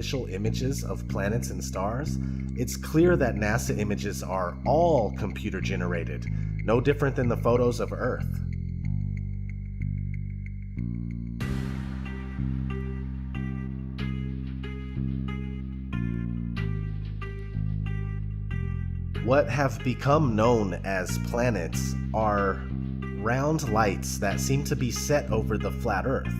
Initial images of planets and stars, it's clear that NASA images are all computer generated, no different than the photos of Earth. What have become known as planets are round lights that seem to be set over the flat Earth.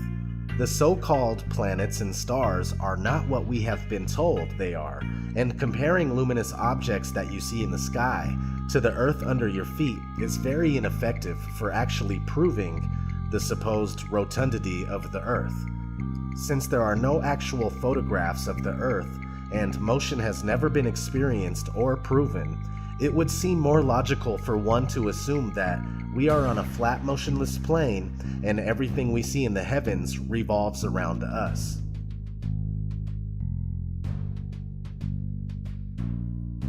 The so-called planets and stars are not what we have been told they are, and comparing luminous objects that you see in the sky to the Earth under your feet is very ineffective for actually proving the supposed rotundity of the Earth. Since there are no actual photographs of the Earth and motion has never been experienced or proven, it would seem more logical for one to assume that we are on a flat, motionless plane, and everything we see in the heavens revolves around us.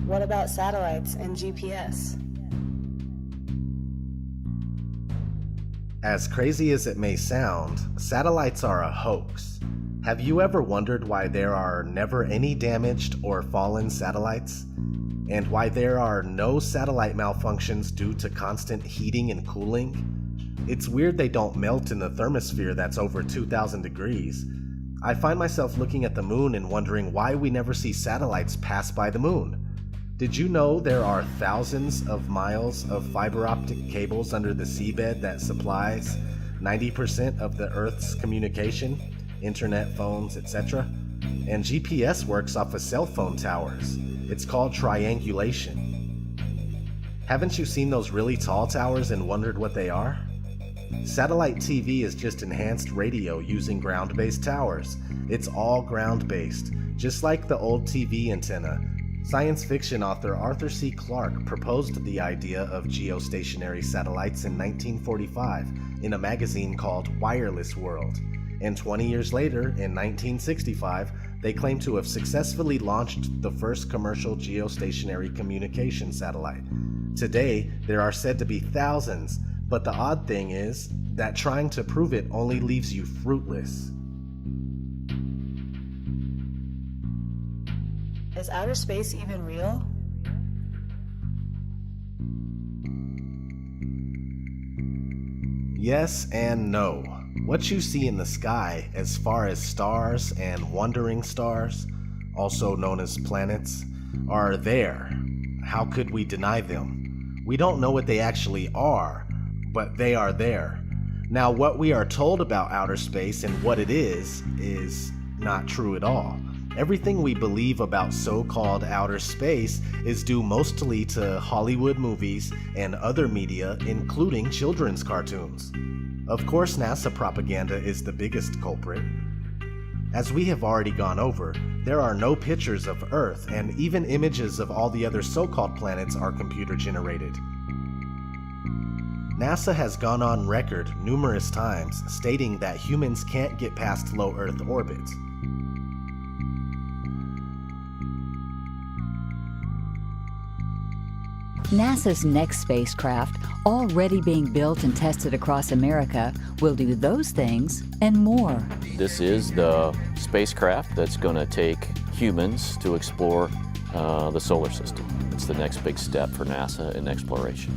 What about satellites and GPS? As crazy as it may sound, satellites are a hoax. Have you ever wondered why there are never any damaged or fallen satellites? And why there are no satellite malfunctions due to constant heating and cooling? It's weird they don't melt in the thermosphere that's over 2,000 degrees. I find myself looking at the moon and wondering why we never see satellites pass by the moon. Did you know there are thousands of miles of fiber optic cables under the seabed that supplies 90% of the Earth's communication, internet, phones, etc.? And GPS works off of cell phone towers. It's called triangulation. Haven't you seen those really tall towers and wondered what they are? Satellite TV is just enhanced radio using ground-based towers. It's all ground-based, just like the old TV antenna. Science fiction author Arthur C. Clarke proposed the idea of geostationary satellites in 1945 in a magazine called Wireless World. And 20 years later, in 1965, they claim to have successfully launched the first commercial geostationary communication satellite. Today, there are said to be thousands, but the odd thing is that trying to prove it only leaves you fruitless. Is outer space even real? Yes and no. What you see in the sky, as far as stars and wandering stars, also known as planets, are there. How could we deny them? We don't know what they actually are, but they are there. Now, what we are told about outer space and what it is not true at all. Everything we believe about so-called outer space is due mostly to Hollywood movies and other media, including children's cartoons. Of course, NASA propaganda is the biggest culprit. As we have already gone over, there are no pictures of Earth, and even images of all the other so-called planets are computer-generated. NASA has gone on record numerous times stating that humans can't get past low Earth orbit. NASA's next spacecraft, already being built and tested across America, will do those things and more. This is the spacecraft that's going to take humans to explore the solar system. It's the next big step for NASA in exploration.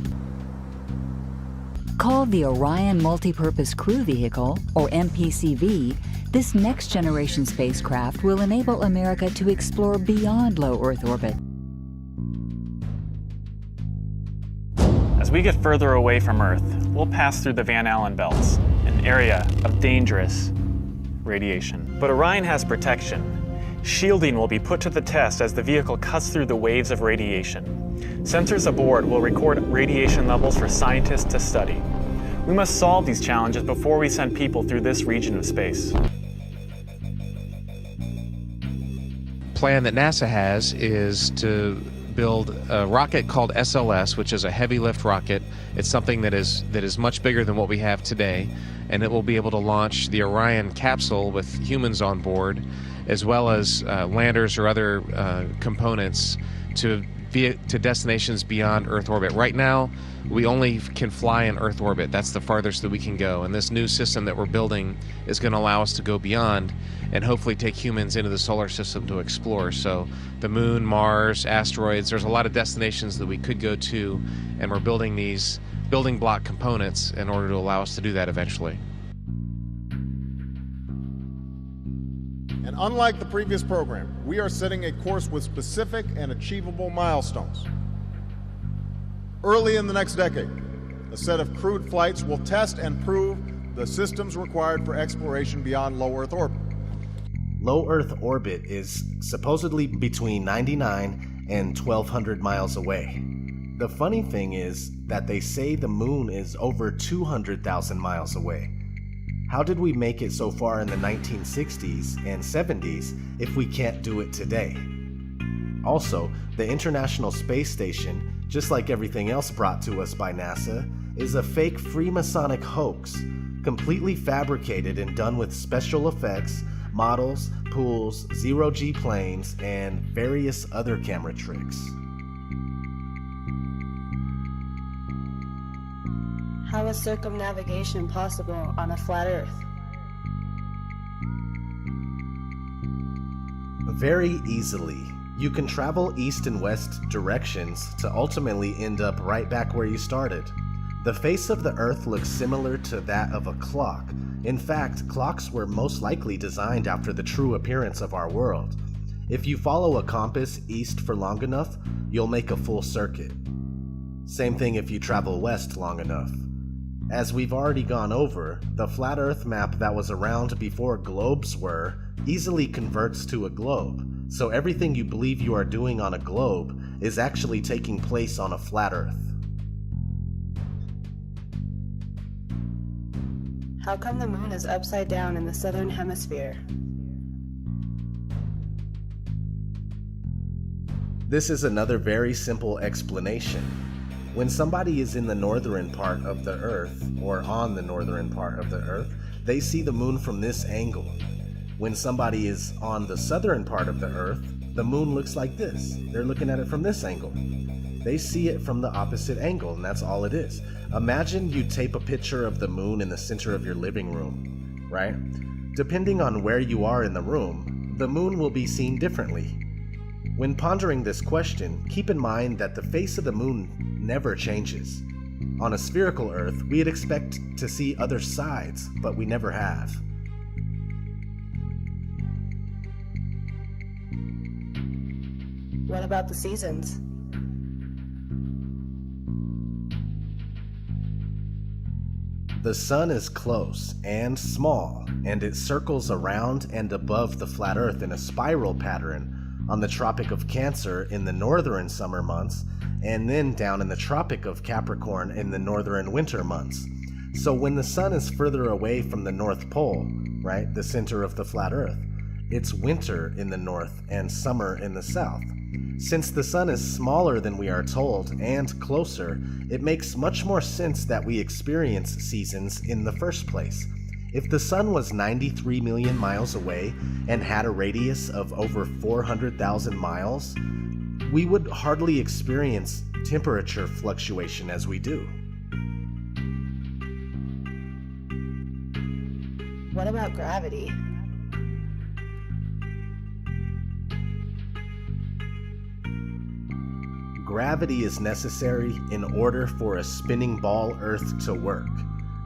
Called the Orion Multipurpose Crew Vehicle, or MPCV, this next-generation spacecraft will enable America to explore beyond low Earth orbit. As we get further away from Earth, we'll pass through the Van Allen belts, an area of dangerous radiation. But Orion has protection. Shielding will be put to the test as the vehicle cuts through the waves of radiation. Sensors aboard will record radiation levels for scientists to study. We must solve these challenges before we send people through this region of space. Plan that NASA has is to build a rocket called SLS, which is a heavy lift rocket. It's something that is much bigger than what we have today, and it will be able to launch the Orion capsule with humans on board, as well as landers or other components to to destinations beyond Earth orbit. Right now, we only can fly in Earth orbit. That's the farthest that we can go. And this new system that we're building is going to allow us to go beyond and hopefully take humans into the solar system to explore. So the moon, Mars, asteroids, there's a lot of destinations that we could go to, and we're building these building block components in order to allow us to do that eventually. And unlike the previous program, we are setting a course with specific and achievable milestones. Early in the next decade, a set of crewed flights will test and prove the systems required for exploration beyond low Earth orbit. Low Earth orbit is supposedly between 99 and 1,200 miles away. The funny thing is that they say the moon is over 200,000 miles away. How did we make it so far in the 1960s and 70s if we can't do it today? Also, the International Space Station, just like everything else brought to us by NASA, is a fake Freemasonic hoax, completely fabricated and done with special effects, models, pools, zero-G planes, and various other camera tricks. How is circumnavigation possible on a flat Earth? Very easily. You can travel east and west directions to ultimately end up right back where you started. The face of the Earth looks similar to that of a clock. In fact, clocks were most likely designed after the true appearance of our world. If you follow a compass east for long enough, you'll make a full circuit. Same thing if you travel west long enough. As we've already gone over, the flat Earth map that was around before globes were easily converts to a globe, so everything you believe you are doing on a globe is actually taking place on a flat Earth. How come the moon is upside down in the southern hemisphere? This is another very simple explanation. When somebody is in the northern part of the Earth, or on the northern part of the Earth, they see the moon from this angle. When somebody is on the southern part of the Earth, the moon looks like this. They're looking at it from this angle. They see it from the opposite angle, and that's all it is. Imagine you tape a picture of the moon in the center of your living room, right? Depending on where you are in the room, the moon will be seen differently. When pondering this question, keep in mind that the face of the moon never changes. On a spherical Earth, we'd expect to see other sides, but we never have. What about the seasons? The sun is close and small, and it circles around and above the flat Earth in a spiral pattern on the Tropic of Cancer in the northern summer months, and then down in the Tropic of Capricorn in the northern winter months. So when the sun is further away from the North Pole, right, the center of the flat Earth, it's winter in the north and summer in the south. Since the sun is smaller than we are told and closer, it makes much more sense that we experience seasons in the first place. If the sun was 93 million miles away and had a radius of over 400,000 miles, we would hardly experience temperature fluctuation as we do. What about gravity? Gravity is necessary in order for a spinning ball Earth to work.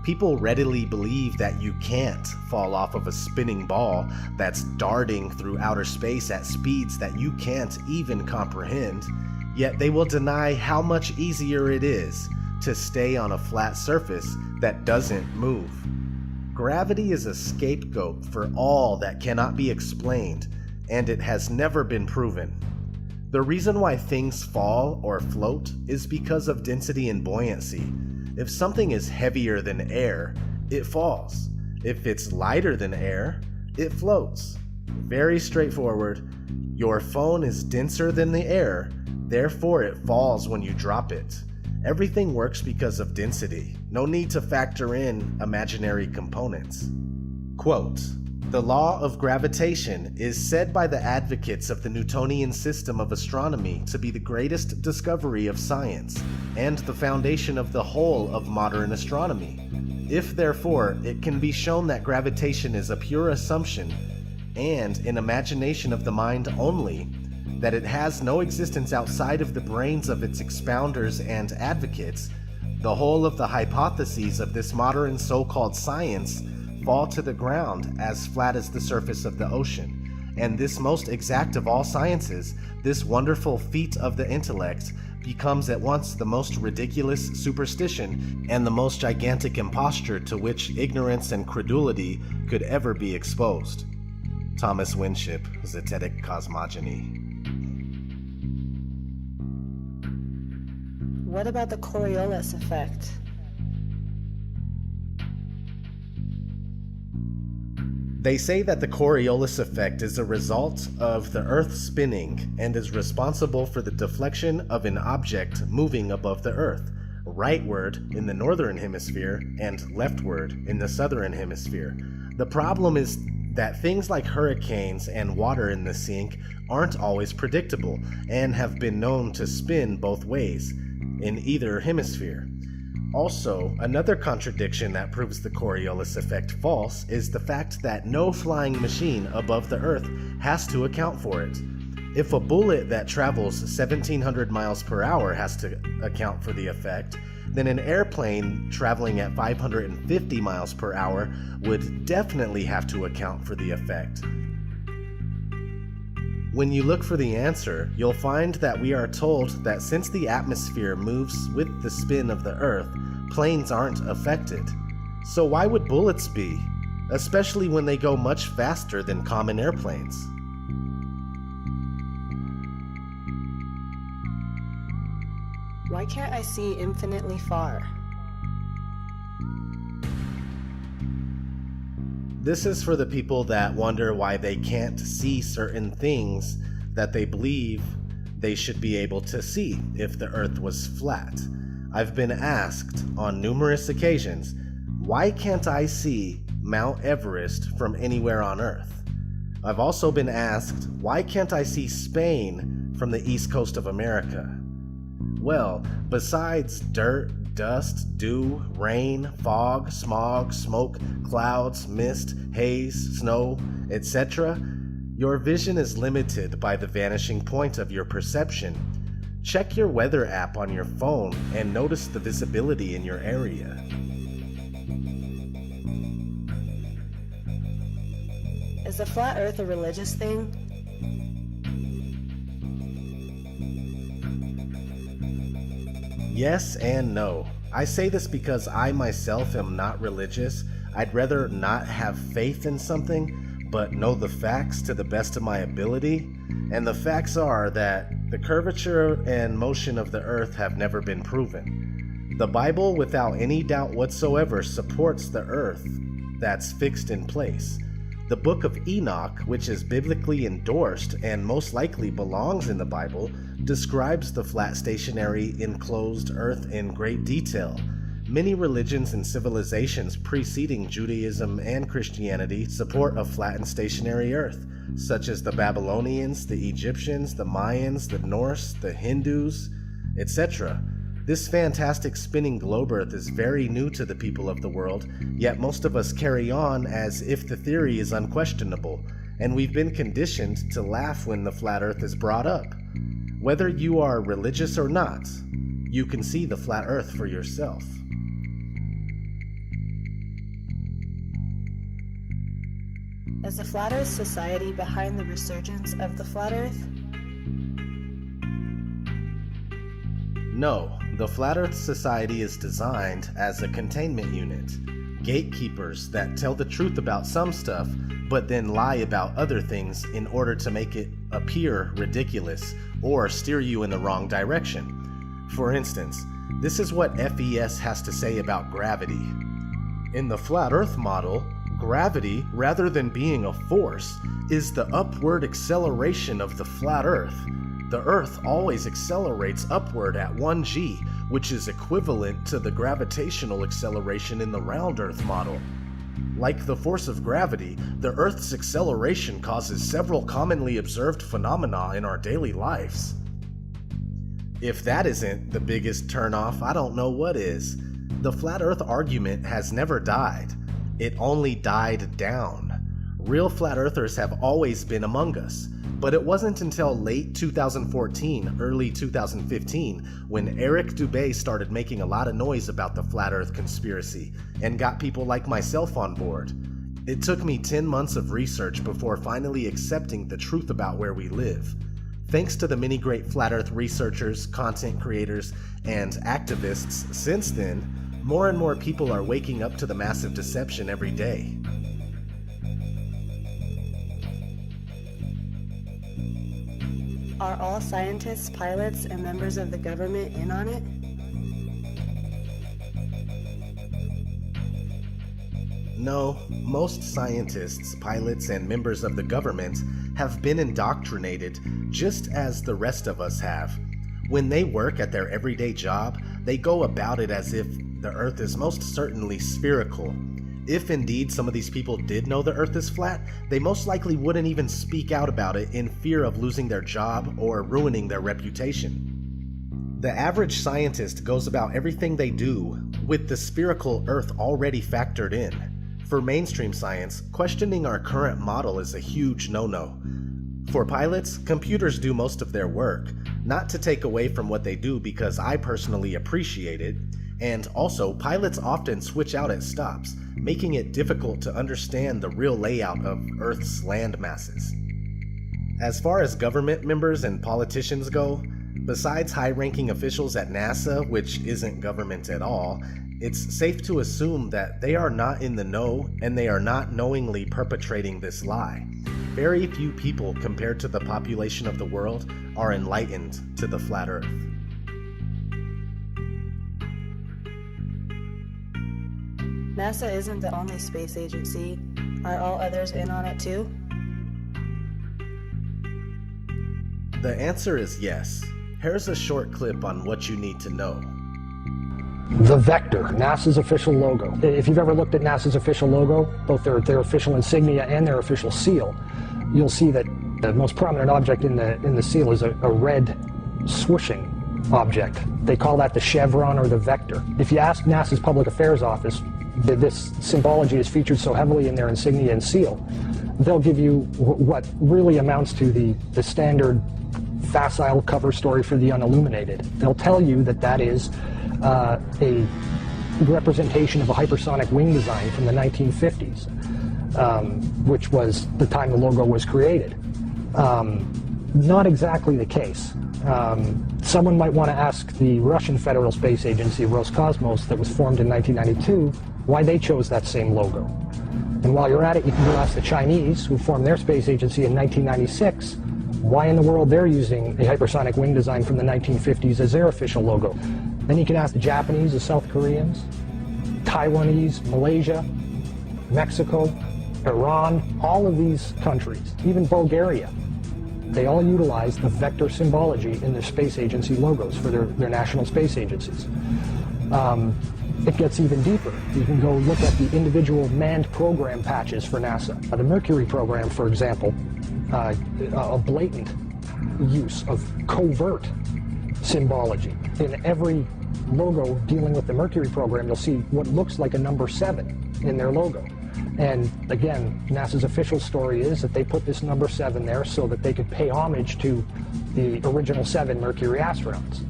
People readily believe that you can't fall off of a spinning ball that's darting through outer space at speeds that you can't even comprehend, yet they will deny how much easier it is to stay on a flat surface that doesn't move. Gravity is a scapegoat for all that cannot be explained, and it has never been proven. The reason why things fall or float is because of density and buoyancy. If something is heavier than air, it falls. If it's lighter than air, it floats. Very straightforward. Your phone is denser than the air, therefore it falls when you drop it. Everything works because of density. No need to factor in imaginary components. Quote, The law of gravitation is said by the advocates of the Newtonian system of astronomy to be the greatest discovery of science and the foundation of the whole of modern astronomy. If, therefore, it can be shown that gravitation is a pure assumption and an imagination of the mind only, that it has no existence outside of the brains of its expounders and advocates, the whole of the hypotheses of this modern so-called science fall to the ground as flat as the surface of the ocean. And this most exact of all sciences, this wonderful feat of the intellect, becomes at once the most ridiculous superstition and the most gigantic imposture to which ignorance and credulity could ever be exposed. Thomas Winship, Zetetic Cosmogony. What about the Coriolis Effect? They say that the Coriolis Effect is a result of the Earth spinning and is responsible for the deflection of an object moving above the Earth, rightward in the northern hemisphere and leftward in the southern hemisphere. The problem is that things like hurricanes and water in the sink aren't always predictable and have been known to spin both ways in either hemisphere. Also, another contradiction that proves the Coriolis Effect false is the fact that no flying machine above the Earth has to account for it. If a bullet that travels 1,700 miles per hour has to account for the effect, then an airplane traveling at 550 miles per hour would definitely have to account for the effect. When you look for the answer, you'll find that we are told that since the atmosphere moves with the spin of the Earth, planes aren't affected. So why would bullets be? Especially when they go much faster than common airplanes. Why can't I see infinitely far? This is for the people that wonder why they can't see certain things that they believe they should be able to see if the Earth was flat. I've been asked on numerous occasions, why can't I see Mount Everest from anywhere on Earth? I've also been asked, why can't I see Spain from the east coast of America? Well, besides dirt, dust, dew, rain, fog, smog, smoke, clouds, mist, haze, snow, etc., your vision is limited by the vanishing point of your perception. Check your weather app on your phone and notice the visibility in your area. Is the flat Earth a religious thing? Yes and no. I say this because I myself am not religious. I'd rather not have faith in something, but know the facts to the best of my ability. And the facts are that the curvature and motion of the Earth have never been proven. The Bible, without any doubt whatsoever, supports the Earth that's fixed in place. The Book of Enoch, which is biblically endorsed and most likely belongs in the Bible, describes the flat stationary enclosed Earth in great detail. Many religions and civilizations preceding Judaism and Christianity support a flat and stationary Earth, such as the Babylonians, the Egyptians, the Mayans, the Norse, the Hindus, etc. This fantastic spinning globe Earth is very new to the people of the world, yet most of us carry on as if the theory is unquestionable, and we've been conditioned to laugh when the flat Earth is brought up. Whether you are religious or not, you can see the flat Earth for yourself. Is the Flat Earth Society behind the resurgence of the Flat Earth? No, the Flat Earth Society is designed as a containment unit. Gatekeepers that tell the truth about some stuff, but then lie about other things in order to make it appear ridiculous or steer you in the wrong direction. For instance, this is what FES has to say about gravity. In the Flat Earth model, gravity, rather than being a force, is the upward acceleration of the flat Earth. The Earth always accelerates upward at 1g, which is equivalent to the gravitational acceleration in the round Earth model. Like the force of gravity, the Earth's acceleration causes several commonly observed phenomena in our daily lives. If that isn't the biggest turnoff, I don't know what is. The flat Earth argument has never died. It only died down. Real flat earthers have always been among us, but it wasn't until late 2014, early 2015, when Eric Dubé started making a lot of noise about the flat Earth conspiracy and got people like myself on board. It took me 10 months of research before finally accepting the truth about where we live. Thanks to the many great flat Earth researchers, content creators, and activists since then, more and more people are waking up to the massive deception every day. Are all scientists, pilots, and members of the government in on it? No, most scientists, pilots, and members of the government have been indoctrinated just as the rest of us have. When they work at their everyday job, they go about it as if the Earth is most certainly spherical. If indeed some of these people did know the Earth is flat, they most likely wouldn't even speak out about it in fear of losing their job or ruining their reputation. The average scientist goes about everything they do with the spherical Earth already factored in. For mainstream science, questioning our current model is a huge no-no. For pilots, computers do most of their work, not to take away from what they do because I personally appreciate it, and also pilots often switch out at stops, making it difficult to understand the real layout of Earth's land masses. As far as government members and politicians go, besides high-ranking officials at NASA, which isn't government at all, it's safe to assume that they are not in the know and they are not knowingly perpetrating this lie. Very few people compared to the population of the world are enlightened to the flat Earth. NASA isn't the only space agency. Are all others in on it too? The answer is yes. Here's a short clip on what you need to know. The Vector, NASA's official logo. If you've ever looked at NASA's official logo, both their official insignia and their official seal, you'll see that the most prominent object in the seal is a red swooshing object. They call that the chevron or the vector. If you ask NASA's Public Affairs Office, this symbology is featured so heavily in their insignia and seal, they'll give you what really amounts to the standard facile cover story for the unilluminated. They'll tell you that that is a representation of a hypersonic wing design from the 1950s, which was the time the logo was created. Not exactly the case. Someone might want to ask the Russian Federal Space Agency, Roscosmos, that was formed in 1992, why they chose that same logo. And while you're at it, you can go ask the Chinese, who formed their space agency in 1996, why in the world they're using a hypersonic wing design from the 1950s as their official logo. Then you can ask the Japanese, the South Koreans, Taiwanese, Malaysia, Mexico, Iran, all of these countries, even Bulgaria. They all utilize the vector symbology in their space agency logos for their national space agencies. It gets even deeper. You can go look at the individual manned program patches for NASA. The Mercury program, for example, a blatant use of covert symbology. In every logo dealing with the Mercury program, you'll see what looks like a number 7 in their logo. And again, NASA's official story is that they put this number 7 there so that they could pay homage to the original 7 Mercury astronauts.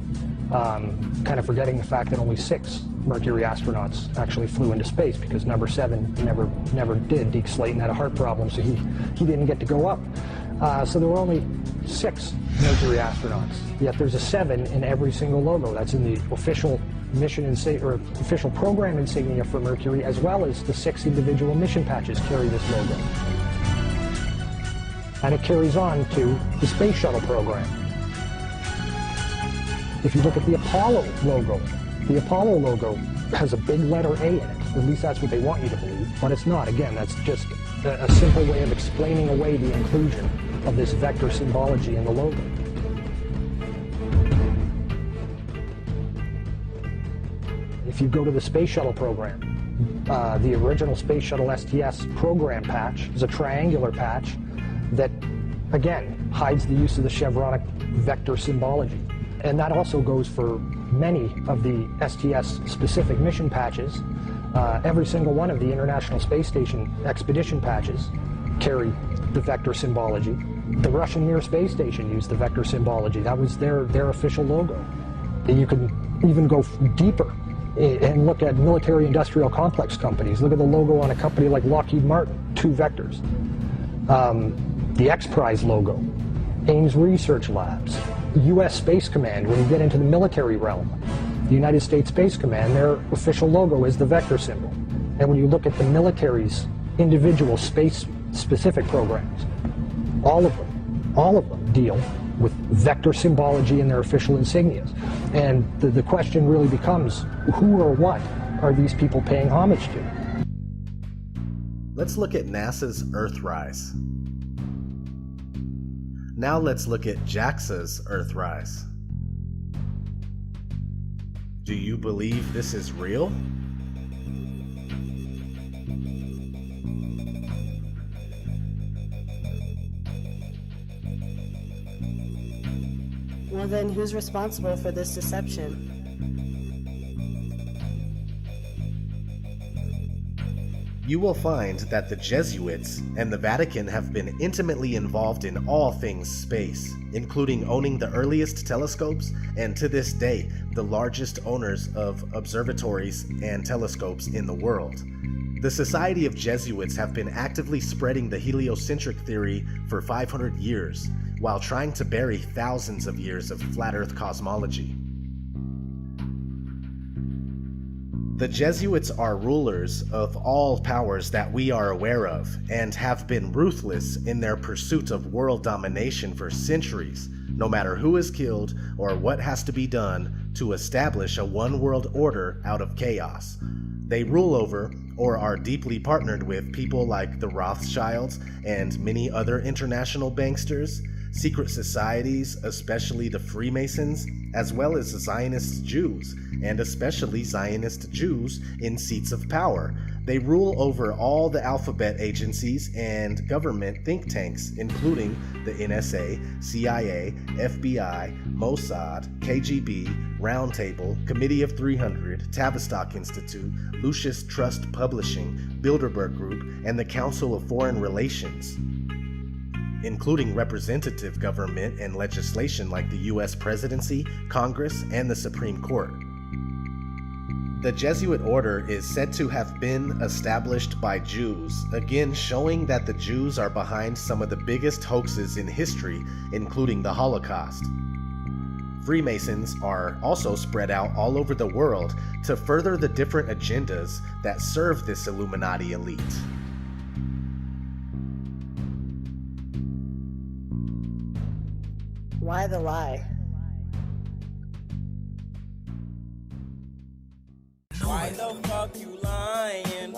Kind of forgetting the fact that only 6 Mercury astronauts actually flew into space, because number 7 never did. Deke Slayton had a heart problem, so he didn't get to go up. So there were only 6 Mercury astronauts, yet there's a 7 in every single logo. That's in the official mission or official program insignia for Mercury, as well as the 6 individual mission patches carry this logo. And it carries on to the Space Shuttle program. If you look at the Apollo logo has a big letter A in it. At least that's what they want you to believe, but it's not. Again, that's just a simple way of explaining away the inclusion of this vector symbology in the logo. If you go to the Space Shuttle program, the original Space Shuttle STS program patch is a triangular patch that, again, hides the use of the chevronic vector symbology. And that also goes for many of the STS-specific mission patches. Every single one of the International Space Station expedition patches carry the vector symbology. The Russian Mir space station used the vector symbology. That was their official logo. You can even go deeper and look at military-industrial complex companies. Look at the logo on a company like Lockheed Martin, 2 vectors. The X Prize logo, Ames Research Labs, U.S. Space Command. When you get into the military realm, the United States Space Command, their official logo is the vector symbol. And when you look at the military's individual space-specific programs, all of them deal with vector symbology in their official insignias. And the question really becomes, who or what are these people paying homage to? Let's look at NASA's Earthrise. Now let's look at JAXA's Earthrise. Do you believe this is real? Well then, who's responsible for this deception? You will find that the Jesuits and the Vatican have been intimately involved in all things space, including owning the earliest telescopes and, to this day, the largest owners of observatories and telescopes in the world. The Society of Jesuits have been actively spreading the heliocentric theory for 500 years, while trying to bury thousands of years of flat Earth cosmology. The Jesuits are rulers of all powers that we are aware of, and have been ruthless in their pursuit of world domination for centuries, no matter who is killed or what has to be done to establish a one-world order out of chaos. They rule over, or are deeply partnered with, people like the Rothschilds and many other international banksters, secret societies, especially the Freemasons, as well as Zionist Jews, and especially Zionist Jews in seats of power. They rule over all the alphabet agencies and government think tanks, including the NSA, CIA, FBI, Mossad, KGB, Roundtable, Committee of 300, Tavistock Institute, Lucius Trust Publishing, Bilderberg Group, and the Council of Foreign Relations, including representative government and legislation like the US Presidency, Congress, and the Supreme Court. The Jesuit order is said to have been established by Jews, again showing that the Jews are behind some of the biggest hoaxes in history, including the Holocaust. Freemasons are also spread out all over the world to further the different agendas that serve this Illuminati elite. Why the lie? Why the fuck you lying?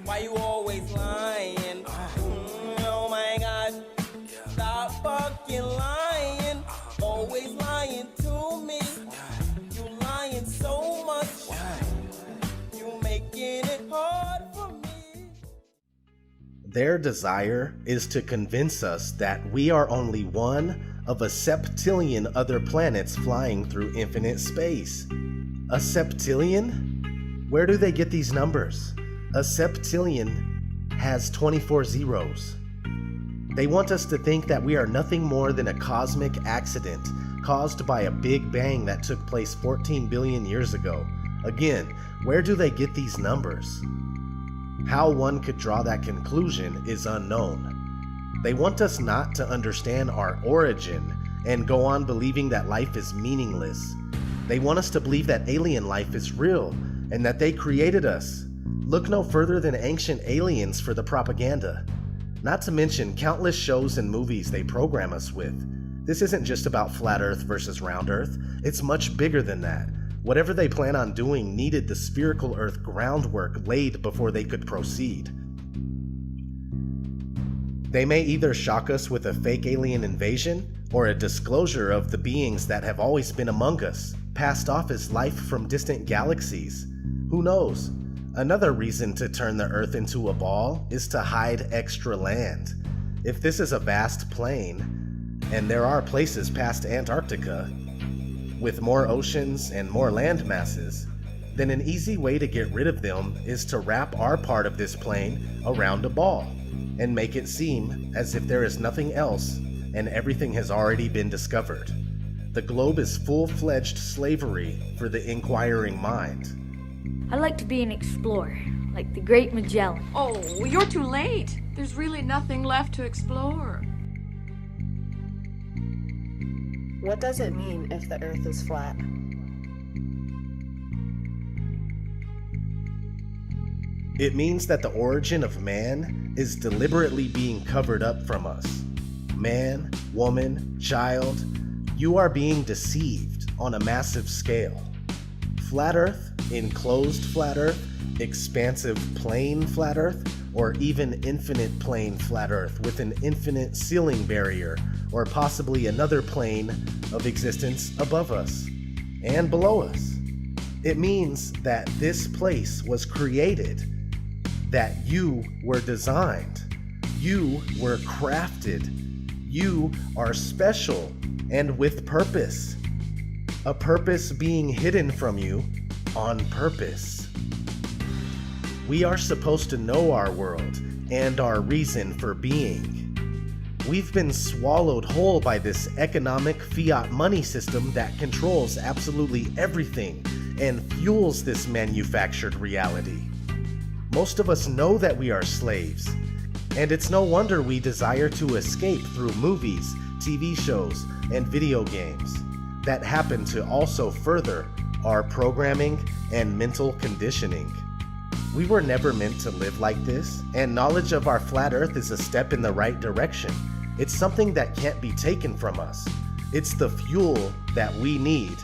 Why you always lying? Oh my gosh. Stop fucking lying. Always lying to me. You lying so much. You making it hard for me. Their desire is to convince us that we are only one of a septillion other planets flying through infinite space. A septillion? Where do they get these numbers? A septillion has 24 zeros. They want us to think that we are nothing more than a cosmic accident caused by a big bang that took place 14 billion years ago. Again, where do they get these numbers? How one could draw that conclusion is unknown. They want us not to understand our origin and go on believing that life is meaningless. They want us to believe that alien life is real and that they created us. Look no further than ancient aliens for the propaganda. Not to mention countless shows and movies they program us with. This isn't just about flat Earth versus round Earth, it's much bigger than that. Whatever they plan on doing needed the spherical Earth groundwork laid before they could proceed. They may either shock us with a fake alien invasion, or a disclosure of the beings that have always been among us, passed off as life from distant galaxies. Who knows? Another reason to turn the Earth into a ball is to hide extra land. If this is a vast plain, and there are places past Antarctica, with more oceans and more land masses, then an easy way to get rid of them is to wrap our part of this plain around a ball, and make it seem as if there is nothing else and everything has already been discovered. The globe is full-fledged slavery for the inquiring mind. I'd like to be an explorer, like the great Magellan. Oh, you're too late. There's really nothing left to explore. What does it mean if the Earth is flat? It means that the origin of man is deliberately being covered up from us. Man, woman, child, you are being deceived on a massive scale. Flat Earth, enclosed flat Earth, expansive plane flat Earth, or even infinite plane flat Earth with an infinite ceiling barrier, or possibly another plane of existence above us and below us. It means that this place was created, that you were designed, you were crafted, you are special and with purpose. A purpose being hidden from you on purpose. We are supposed to know our world and our reason for being. We've been swallowed whole by this economic fiat money system that controls absolutely everything and fuels this manufactured reality. Most of us know that we are slaves, and it's no wonder we desire to escape through movies, TV shows, and video games that happen to also further our programming and mental conditioning. We were never meant to live like this, and knowledge of our flat Earth is a step in the right direction. It's something that can't be taken from us. It's the fuel that we need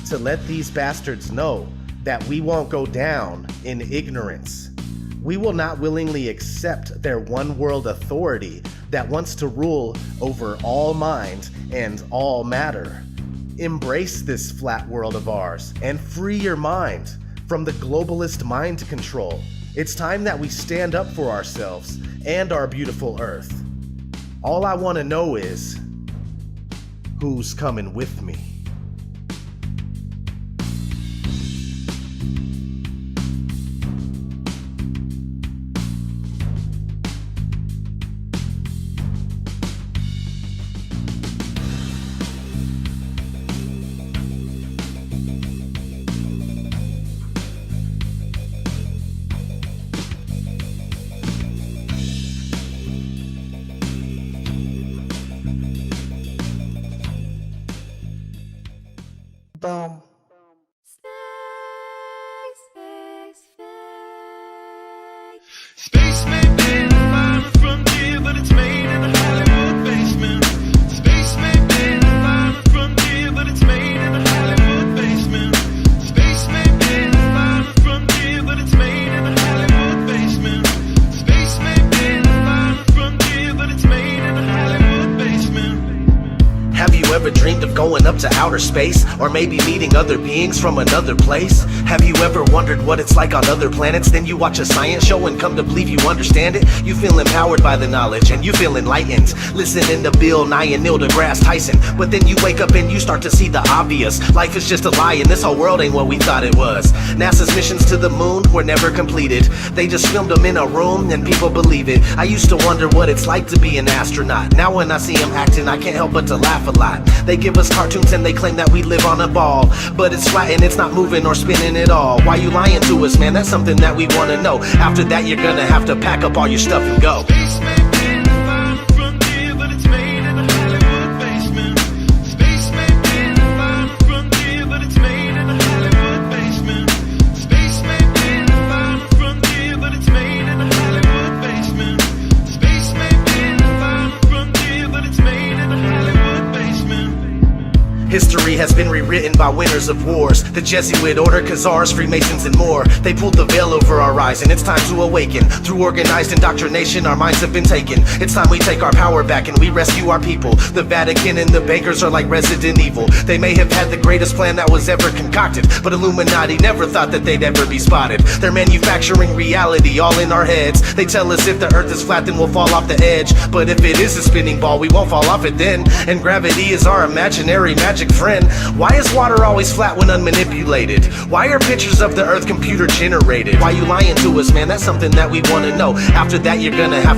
to let these bastards know that we won't go down in ignorance. We will not willingly accept their one world authority that wants to rule over all mind and all matter. Embrace this flat world of ours and free your mind from the globalist mind control. It's time that we stand up for ourselves and our beautiful Earth. All I want to know is, who's coming with me? Boom. Space may be the final frontier, but it's made in a Hollywood basement. Space may be the final frontier, but it's made in a Hollywood basement. Space may be the final frontier, but it's made in a Hollywood basement. Space may be the final frontier, but it's made in a Hollywood basement. Have you ever dreamed of going up to outer space, or maybe meeting other beings from another place? Have you ever wondered what it's like on other planets? Then you watch a science show and come to believe you understand it. You feel empowered by the knowledge and you feel enlightened, listening to Bill Nye and Neil deGrasse Tyson. But then you wake up and you start to see the obvious. Life is just a lie and this whole world ain't what we thought it was. NASA's missions to the moon were never completed. They just filmed them in a room and people believe it. I used to wonder what it's like to be an astronaut. Now when I see them acting, I can't help but to laugh a lot. They give us cartoons and they claim that we live on a ball, but it's flat and it's not moving or spinning at all. Why you lying to us, man? That's something that we want to know. After that, you're gonna have to pack up all your stuff and go. Space may be the final frontier, but it's made in a Hollywood basement. Space may be the final frontier, but it's made in a Hollywood basement. Space may be the final frontier, but it's made in a Hollywood basement. Space may be the final frontier, but it's made in a Hollywood basement. History has been rewritten by winners of wars. The Jesuit order, Khazars, Freemasons, and more. They pulled the veil over our eyes, and it's time to awaken. Through organized indoctrination, our minds have been taken. It's time we take our power back and we rescue our people. The Vatican and the bankers are like Resident Evil. They may have had the greatest plan that was ever concocted, but Illuminati never thought that they'd ever be spotted. They're manufacturing reality all in our heads. They tell us if the earth is flat, then we'll fall off the edge. But if it is a spinning ball, we won't fall off it then. And gravity is our imaginary magic friend. Why is water always flat when unmanipulated? Why are pictures of the earth computer generated? Why you lying to us, man? That's something that we want to know. After that, you're gonna have to